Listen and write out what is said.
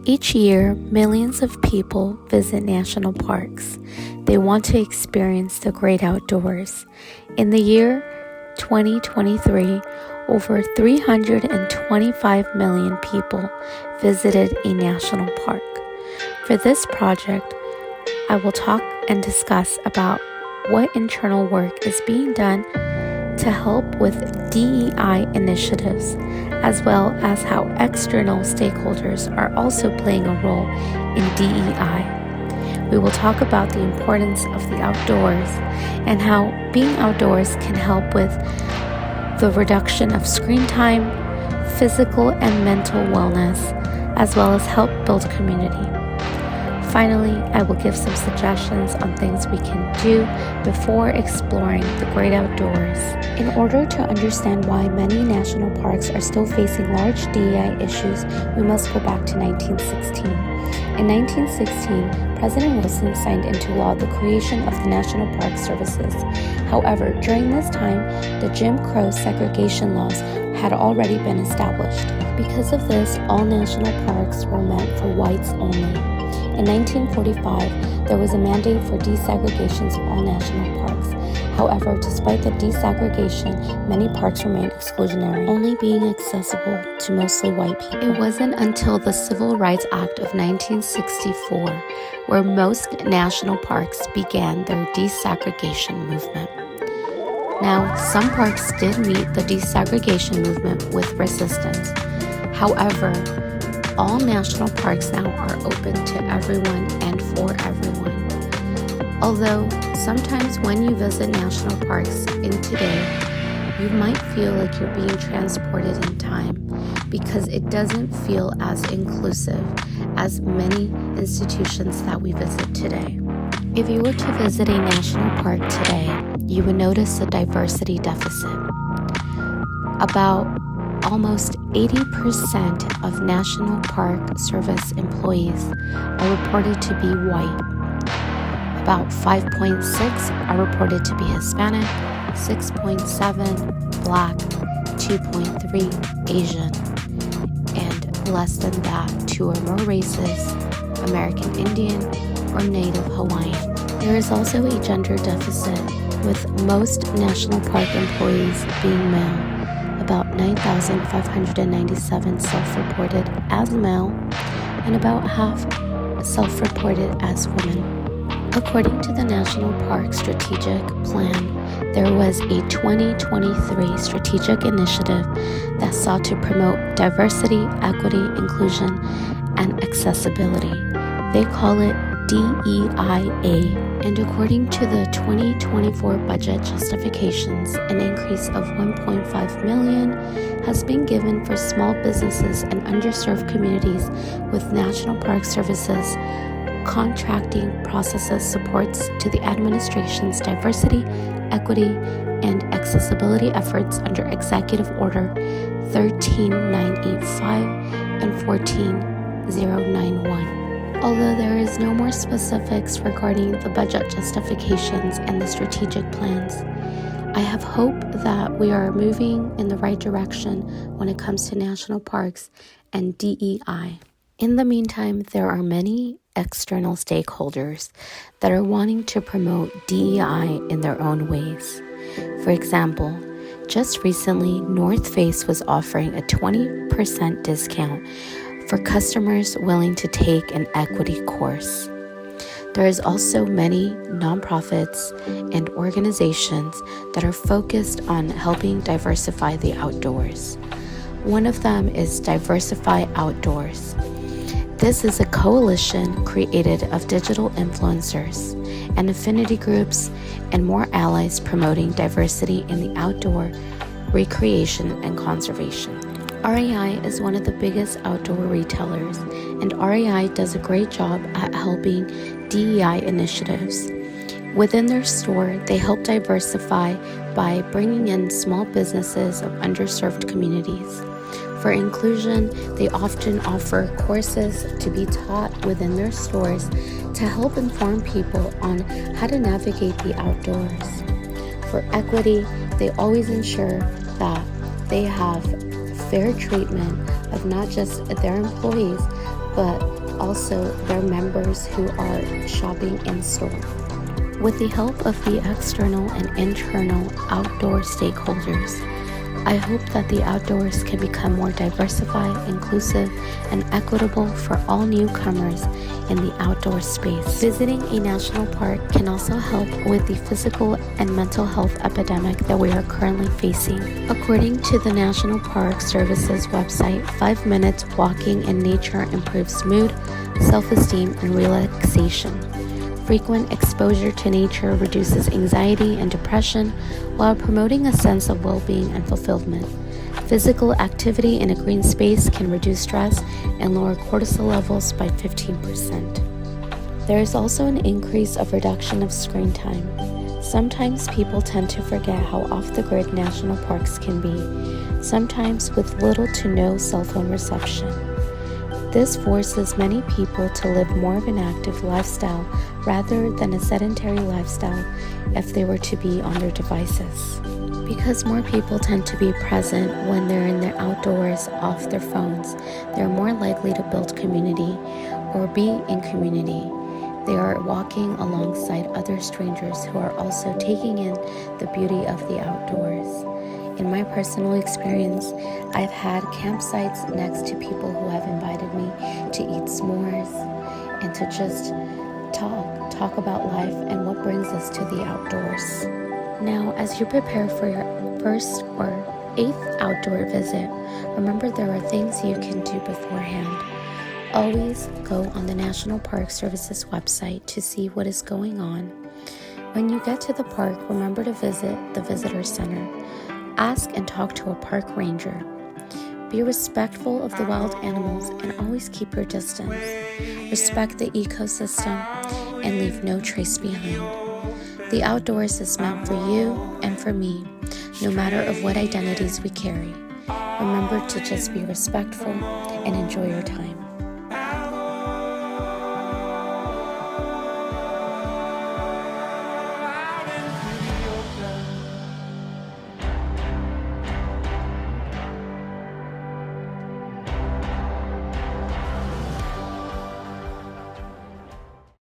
Each year, millions of people visit national parks. They want to experience the great outdoors. In the year 2023, over 325 million people visited a national park. For this project, I will talk and discuss about what internal work is being done to help with DEI initiatives, as well as how external stakeholders are also playing a role in DEI. We will talk about the importance of the outdoors and how being outdoors can help with the reduction of screen time, physical and mental wellness, as well as help build community. Finally, I will give some suggestions on things we can do before exploring the great outdoors. In order to understand why many national parks are still facing large DEI issues, we must go back to 1916. In 1916, President Wilson signed into law the creation of the National Park Services. However, during this time, the Jim Crow segregation laws had already been established. Because of this, all national parks were meant for whites only. In 1945, there was a mandate for desegregation of all national parks. However, despite the desegregation, many parks remained exclusionary, only being accessible to mostly white people. It wasn't until the Civil Rights Act of 1964 where most national parks began their desegregation movement. Now, some parks did meet the desegregation movement with resistance. However, all national parks now are open to everyone and for everyone. Although sometimes when you visit national parks in today, you might feel like you're being transported in time because it doesn't feel as inclusive as many institutions that we visit today. If you were to visit a national park today, you would notice a diversity deficit. About almost 80% of National Park Service employees are reported to be white. About 5.6 are reported to be Hispanic, 6.7 Black, 2.3 Asian, and less than that, 2 or more races, American Indian or Native Hawaiian. There is also a gender deficit, with most National Park employees being male. About 9,597 self-reported as male, and about half self-reported as women. According to the National Park Strategic Plan, there was a 2023 strategic initiative that sought to promote diversity, equity, inclusion, and accessibility. They call it DEIA. And according to the 2024 budget justifications, an increase of $1.5 million has been given for small businesses and underserved communities, with National Park Services contracting processes supports to the administration's diversity, equity, and accessibility efforts under Executive Order 13985 and 14091. Although there is no more specifics regarding the budget justifications and the strategic plans, I have hope that we are moving in the right direction when it comes to national parks and DEI. In the meantime, there are many external stakeholders that are wanting to promote DEI in their own ways. For example, just recently, North Face was offering a 20% discount for customers willing to take an equity course. There is also many nonprofits and organizations that are focused on helping diversify the outdoors. One of them is Diversify Outdoors. This is a coalition created of digital influencers and affinity groups and more allies promoting diversity in the outdoor, recreation, and conservation. REI is one of the biggest outdoor retailers, and REI does a great job at helping DEI initiatives. Within their store, they help diversify by bringing in small businesses of underserved communities. For inclusion, they often offer courses to be taught within their stores to help inform people on how to navigate the outdoors. For equity, they always ensure that they have fair treatment of not just their employees, but also their members who are shopping in store. With the help of the external and internal outdoor stakeholders, I hope that the outdoors can become more diversified, inclusive, and equitable for all newcomers in the outdoor space. Visiting a national park can also help with the physical and mental health epidemic that we are currently facing. According to the National Park Service's website, 5 minutes walking in nature improves mood, self-esteem, and relaxation. Frequent exposure to nature reduces anxiety and depression while promoting a sense of well-being and fulfillment. Physical activity in a green space can reduce stress and lower cortisol levels by 15%. There is also an increase of reduction of screen time. Sometimes people tend to forget how off-the-grid national parks can be, sometimes with little to no cell phone reception. This forces many people to live more of an active lifestyle rather than a sedentary lifestyle if they were to be on their devices. Because more people tend to be present when they're in the outdoors off their phones, they're more likely to build community or be in community. They are walking alongside other strangers who are also taking in the beauty of the outdoors. In my personal experience, I've had campsites next to people who have invited me to eat s'mores and to just talk about life and what brings us to the outdoors. Now, as you prepare for your first or 8th outdoor visit, remember there are things you can do beforehand. Always go on the National Park Service's website to see what is going on. When you get to the park, remember to visit the visitor center. Ask and talk to a park ranger. Be respectful of the wild animals and always keep your distance. Respect the ecosystem and leave no trace behind. The outdoors is meant for you and for me, no matter of what identities we carry. Remember to just be respectful and enjoy your time.